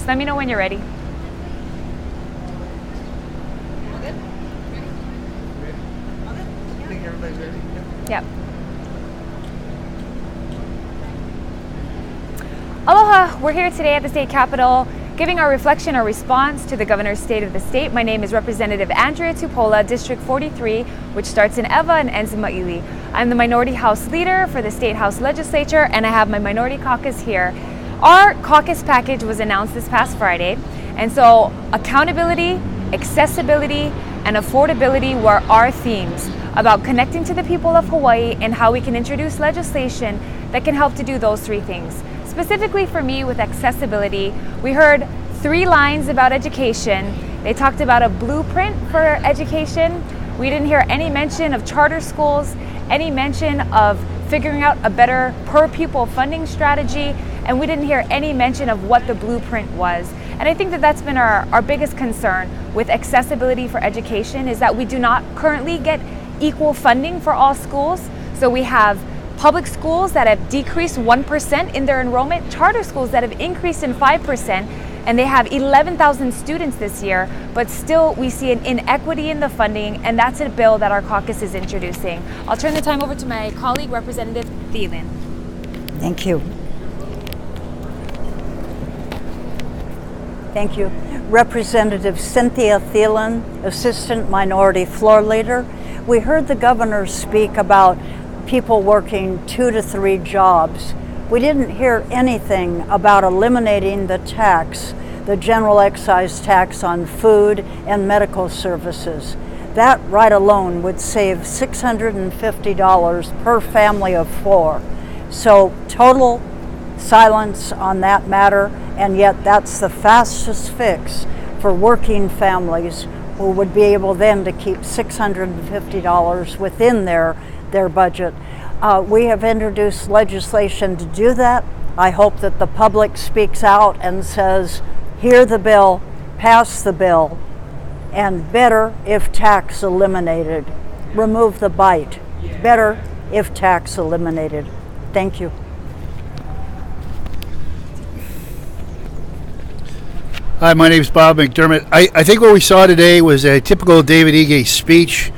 Just let me know when you're ready. All good? Ready? All good? I think everybody's ready. Yep. Aloha, we're here today at the state capitol giving our reflection or response to the governor's state of the state. My name is Representative Andrea Tupola, District 43, which starts in Eva and ends in Maili. I'm the Minority House Leader for the State House Legislature, and I have my Minority Caucus here. Our caucus package was announced this past Friday, and so accountability, accessibility, and affordability were our themes about connecting to the people of Hawaii and how we can introduce legislation that can help to do those three things. Specifically for me with accessibility, we heard 3 lines about education. They talked about a blueprint for education. We didn't hear any mention of charter schools, any mention of figuring out a better per pupil funding strategy, and we didn't hear any mention of what the blueprint was. And I think that that's been our biggest concern with accessibility for education, is that we do not currently get equal funding for all schools. So we have public schools that have decreased 1% in their enrollment, charter schools that have increased in 5%, and they have 11,000 students this year, but still we see an inequity in the funding, and that's a bill that our caucus is introducing. I'll turn the time over to my colleague, Representative Thielen. Thank you. Thank you. Representative Cynthia Thielen, Assistant Minority Floor Leader. We heard the governor speak about people working 2 to 3 jobs. We didn't hear anything about eliminating the tax, the general excise tax on food and medical services. That right alone would save $650 per family of 4. So total silence on that matter, and yet that's the fastest fix for working families who would be able then to keep $650 within their budget. We have introduced legislation to do that. I hope that the public speaks out and says, hear the bill, pass the bill, and better if tax eliminated. Remove the bite. Better if tax eliminated. Thank you. Hi, my name is Bob McDermott. I think what we saw today was a typical David Ige speech,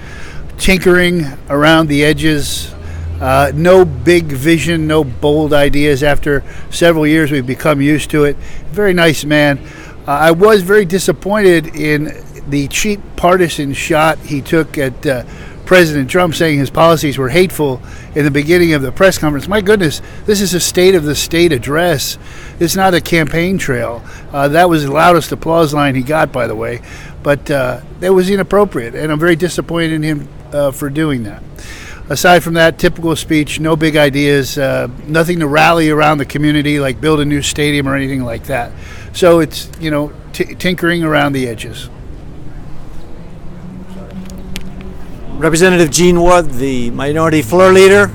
tinkering around the edges, no big vision, no bold ideas. After several years, we've become used to it. Very nice man. I was very disappointed in the cheap partisan shot he took at President Trump, saying his policies were hateful in the beginning of the press conference. My goodness, this is a State of the State address. It's not a campaign trail. That was the loudest applause line he got, by the way. But that was inappropriate, and I'm very disappointed in him for doing that. Aside from that, typical speech, no big ideas, nothing to rally around the community, like build a new stadium or anything like that. So it's, tinkering around the edges. Representative Gene Ward, the Minority Floor Leader.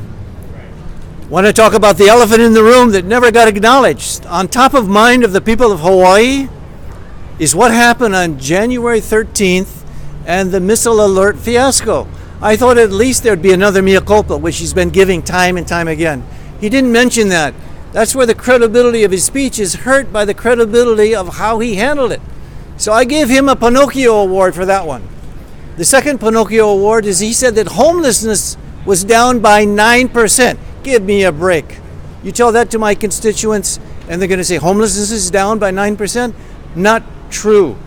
Want to talk about the elephant in the room that never got acknowledged. On top of mind of the people of Hawaii is what happened on January 13th and the missile alert fiasco. I thought at least there'd be another mea culpa, which he's been giving time and time again. He didn't mention that. That's where the credibility of his speech is hurt by the credibility of how he handled it. So I give him a Pinocchio Award for that one. The second Pinocchio Award is he said that homelessness was down by 9%. Give me a break. You tell that to my constituents and they're going to say homelessness is down by 9%? Not true.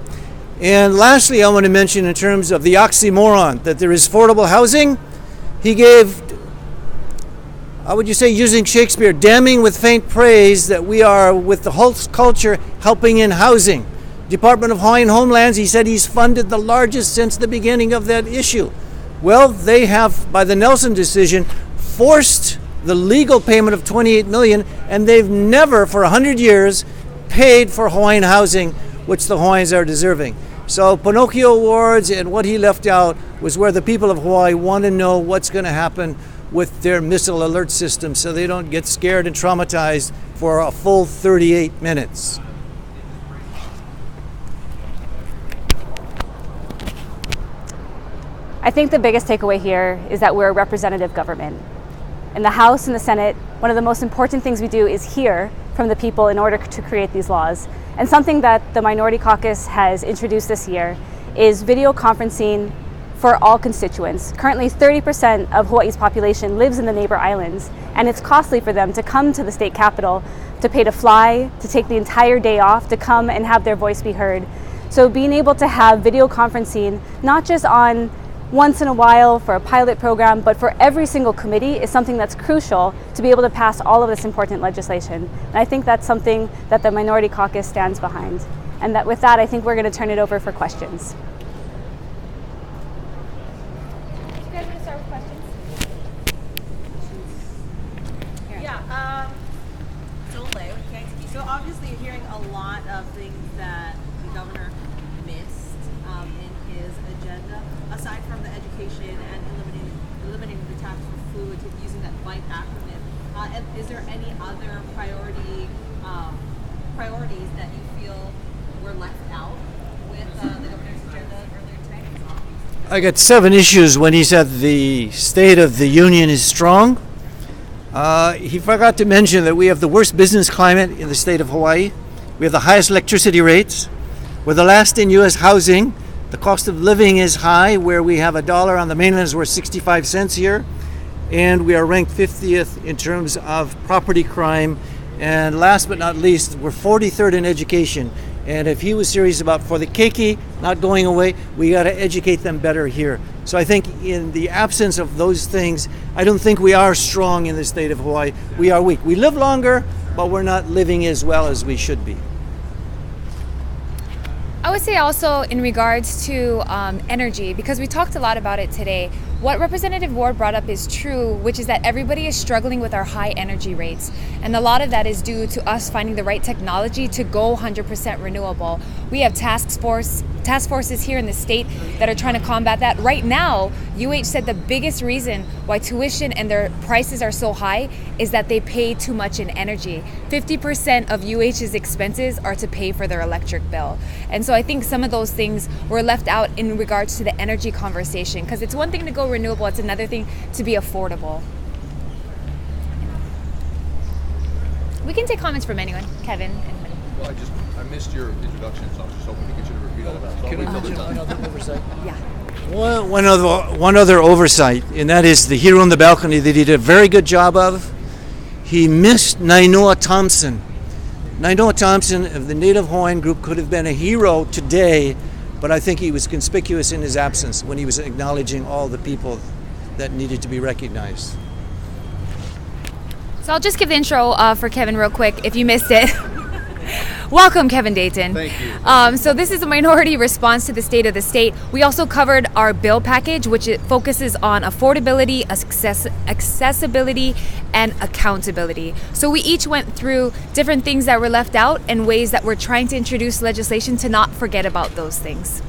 And lastly, I want to mention in terms of the oxymoron that there is affordable housing, he gave, how would you say, using Shakespeare, damning with faint praise that we are, with the whole culture, helping in housing. Department of Hawaiian Homelands, he said he's funded the largest since the beginning of that issue. Well, they have, by the Nelson decision, forced the legal payment of $28 million, and they've never, for 100 years, paid for Hawaiian housing, which the Hawaiians are deserving. So Pinocchio Awards, and what he left out was where the people of Hawaii want to know what's going to happen with their missile alert system so they don't get scared and traumatized for a full 38 minutes. I think the biggest takeaway here is that we're a representative government. In the House and the Senate, one of the most important things we do is hear from the people in order to create these laws. And something that the Minority Caucus has introduced this year is video conferencing for all constituents. Currently, 30% of Hawaii's population lives in the neighbor islands, and it's costly for them to come to the state capital, to pay to fly, to take the entire day off, to come and have their voice be heard. So being able to have video conferencing, not just on once in a while for a pilot program, but for every single committee is something that's crucial to be able to pass all of this important legislation. And I think that's something that the Minority Caucus stands behind. And that with that, I think we're going to turn it over for questions. You guys want to start with questions? So obviously you're hearing a lot of things that the governor missed in his agenda, aside from the education and eliminating the tax for food, using that BITE acronym. And is there any other priorities that you feel were left out with the governor's agenda earlier today? I got 7 issues when he said the State of the Union is strong. He forgot to mention that we have the worst business climate in the state of Hawaii. We have the highest electricity rates. We're the last in U.S. housing. The cost of living is high, where we have $1 on the mainland is worth 65 cents here. And we are ranked 50th in terms of property crime. And last but not least, we're 43rd in education. And if he was serious about for the keiki not going away, we got to educate them better here. So I think in the absence of those things, I don't think we are strong in the state of Hawaii. We are weak. We live longer, but we're not living as well as we should be. I would say also in regards to energy, because we talked a lot about it today, what Representative Ward brought up is true, which is that everybody is struggling with our high energy rates. And a lot of that is due to us finding the right technology to go 100% renewable. We have task forces here in the state that are trying to combat that. Right now, UH said the biggest reason why tuition and their prices are so high is that they pay too much in energy. 50% of UH's expenses are to pay for their electric bill. And so I think some of those things were left out in regards to the energy conversation, because it's one thing to go renewable, it's another thing to be affordable. We can take comments from anyone. Kevin. Well, I missed your introduction, so I was just hoping to get you to repeat all of that. So Can I mention done. another oversight? Yeah. One other oversight, and that is the hero on the balcony that he did a very good job of. He missed Nainoa Thompson. Nainoa Thompson of the Native Hawaiian group could have been a hero today, but I think he was conspicuous in his absence when he was acknowledging all the people that needed to be recognized. So I'll just give the intro for Kevin real quick if you missed it. Welcome, Kevin Dayton. Thank you. So this is a minority response to the state of the state. We also covered our bill package, which it focuses on affordability, accessibility, and accountability. So we each went through different things that were left out and ways that we're trying to introduce legislation to not forget about those things.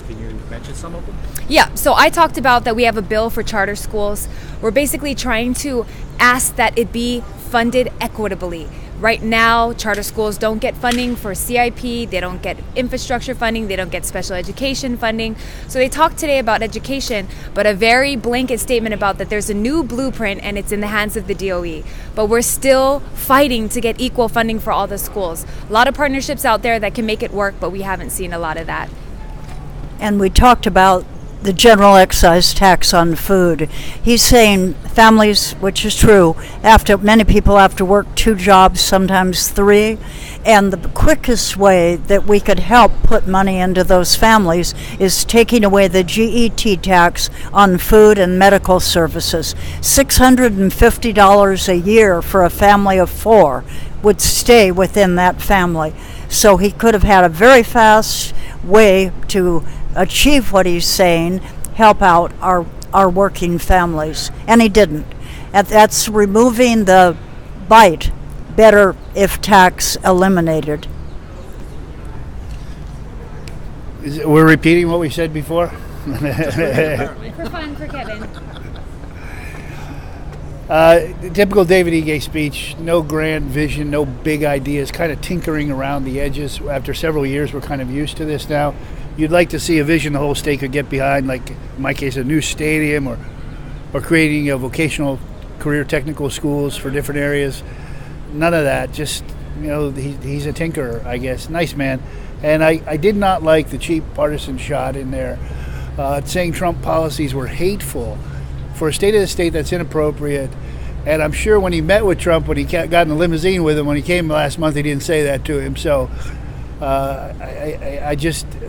Can you mention some of them? Yeah, so I talked about that we have a bill for charter schools. We're basically trying to ask that it be funded equitably. Right now, charter schools don't get funding for CIP, they don't get infrastructure funding, they don't get special education funding. So they talked today about education, but a very blanket statement about that there's a new blueprint and it's in the hands of the DOE. But we're still fighting to get equal funding for all the schools. A lot of partnerships out there that can make it work, but we haven't seen a lot of that. And we talked about the general excise tax on food. He's saying families, which is true, many people have to work 2 jobs, sometimes 3, and the quickest way that we could help put money into those families is taking away the GET tax on food and medical services. $650 a year for a family of 4 would stay within that family. So he could have had a very fast way to achieve what he's saying, help out our working families, and he didn't. And that's removing the bite, better if tax eliminated. We're repeating what we said before? For fun, for Kevin. Typical David Ige speech, no grand vision, no big ideas, kind of tinkering around the edges. After several years, we're kind of used to this now. You'd like to see a vision the whole state could get behind, like in my case, a new stadium or creating a vocational career technical schools for different areas. None of that, just he's a tinkerer, I guess. Nice man. And I did not like the cheap partisan shot in there saying Trump policies were hateful. For a state of the state, that's inappropriate. And I'm sure when he met with Trump, when he got in the limousine with him, when he came last month, he didn't say that to him. So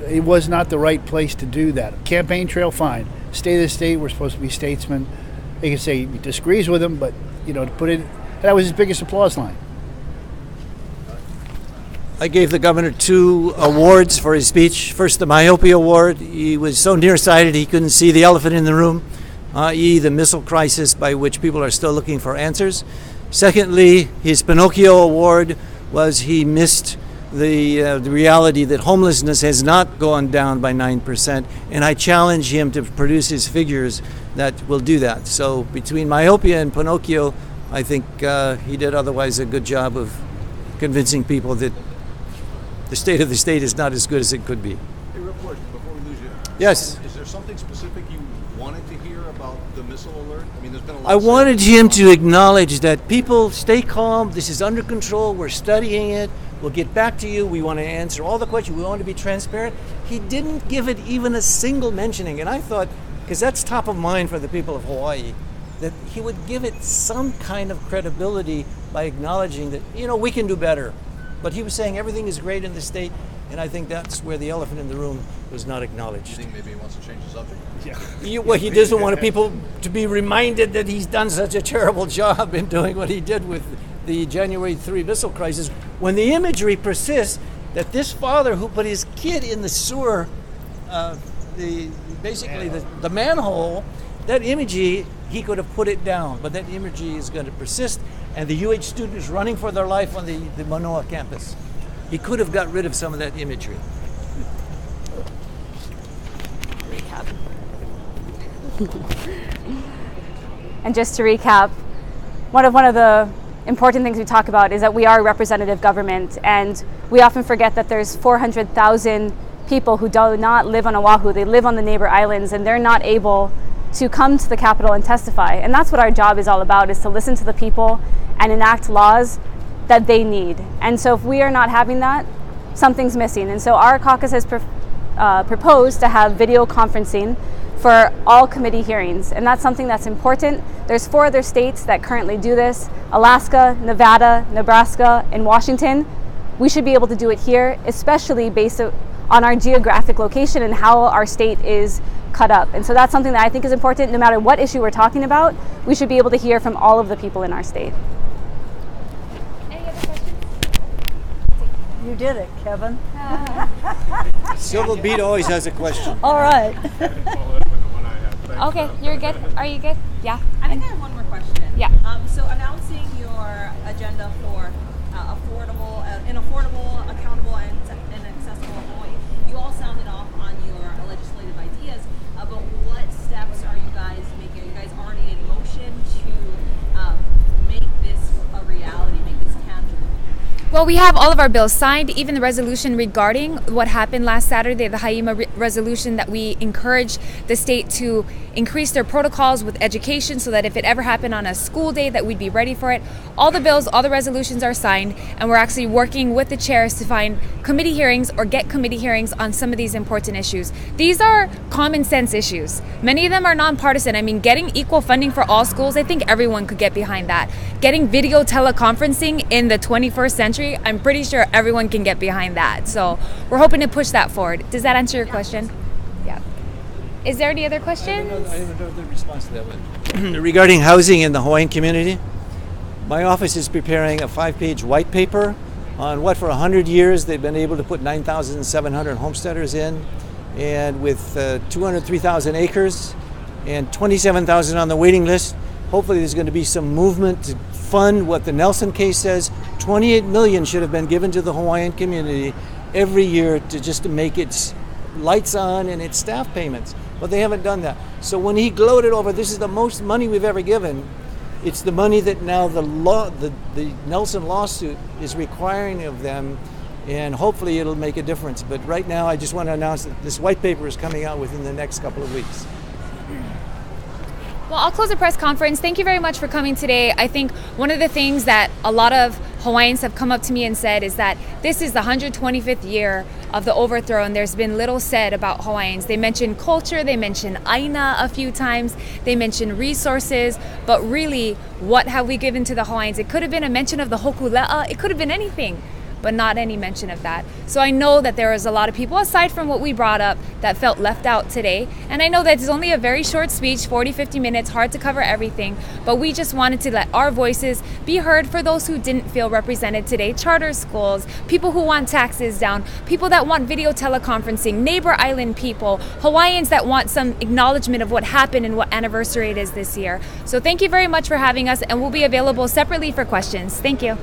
it was not the right place to do that. Campaign trail, fine. State of the state, we're supposed to be statesmen. He can say he disagrees with him, but, to put it, that was his biggest applause line. I gave the governor 2 awards for his speech. First, the myopia award. He was so nearsighted he couldn't see the elephant in the room, i.e. the missile crisis by which people are still looking for answers. Secondly, his Pinocchio award was he missed the reality that homelessness has not gone down by 9%, and I challenge him to produce his figures that will do that. So between myopia and Pinocchio, I think he did otherwise a good job of convincing people that the state of the state is not as good as it could be. Hey, real quick, before we lose you. Yes. Is there something specific you wanted to hear about the missile alert? I mean, there's been a lot. I wanted him to acknowledge that people stay calm. This is under control. We're studying it. We'll get back to you. We want to answer all the questions. We want to be transparent. He didn't give it even a single mentioning. And I thought, because that's top of mind for the people of Hawaii, that he would give it some kind of credibility by acknowledging that, we can do better. But he was saying everything is great in the state, and I think that's where the elephant in the room was not acknowledged. You think maybe he wants to change the subject? Yeah. He doesn't want people to be reminded that he's done such a terrible job in doing what he did with the January 3 missile crisis, when the imagery persists that this father who put his kid in the sewer, the manhole, that imagery, he could have put it down, but that imagery is going to persist, and the UH student is running for their life on the Manoa campus. He could have got rid of some of that imagery. Recap. And just to recap, one of the important things we talk about is that we are a representative government, and we often forget that there's 400,000 people who do not live on Oahu. They live on the neighbor islands, and they're not able to come to the Capitol and testify. And that's what our job is all about, is to listen to the people and enact laws that they need. And so if we are not having that, something's missing. And so our caucus has proposed to have video conferencing for all committee hearings. And that's something that's important. There's 4 other states that currently do this: Alaska, Nevada, Nebraska, and Washington. We should be able to do it here, especially based on our geographic location and how our state is cut up. And so that's something that I think is important. No matter what issue we're talking about, we should be able to hear from all of the people in our state. Any other questions? You did it, Kevin. Civil Beat always has a question. All right. Okay, you're good. Are you good? Yeah. I think I have one more question. Yeah. So announcing your agenda for affordable, accountable, and accessible Hawaii, you all sounded off on your legislative ideas. But what steps are you guys making? Are you guys already in motion to make this a reality, make this tangible? Well, we have all of our bills signed, even the resolution regarding what happened last Saturday, the Haima resolution that we encourage the state to increase their protocols with education so that if it ever happened on a school day that we'd be ready for it. All the bills, all the resolutions are signed, and we're actually working with the chairs to find committee hearings or get committee hearings on some of these important issues. These are common sense issues. Many of them are nonpartisan. I mean, getting equal funding for all schools, I think everyone could get behind that. Getting video teleconferencing in the 21st century, I'm pretty sure everyone can get behind that. So we're hoping to push that forward. Does that answer your question? Yeah. Is there any other questions? I have another response to that one. Regarding housing in the Hawaiian community, my office is preparing a 5-page white paper on what for 100 years they've been able to put 9,700 homesteaders in, and with 203,000 acres and 27,000 on the waiting list. Hopefully there's going to be some movement to fund what the Nelson case says. 28 million should have been given to the Hawaiian community every year to make its lights on and its staff payments, but they haven't done that. So when he gloated over this is the most money we've ever given, it's the money that now the Nelson lawsuit is requiring of them, and hopefully it'll make a difference. But right now I just want to announce that this white paper is coming out within the next couple of weeks. Well, I'll close the press conference. Thank you very much for coming today. I think one of the things that a lot of Hawaiians have come up to me and said is that this is the 125th year of the overthrow, and there's been little said about Hawaiians. They mention culture, they mention aina a few times, they mention resources, but really, what have we given to the Hawaiians? It could have been a mention of the hokule'a, it could have been anything, but not any mention of that. So I know that there was a lot of people, aside from what we brought up, that felt left out today. And I know that it's only a very short speech, 40, 50 minutes, hard to cover everything, but we just wanted to let our voices be heard for those who didn't feel represented today. Charter schools, people who want taxes down, people that want video teleconferencing, neighbor island people, Hawaiians that want some acknowledgement of what happened and what anniversary it is this year. So thank you very much for having us, and we'll be available separately for questions. Thank you.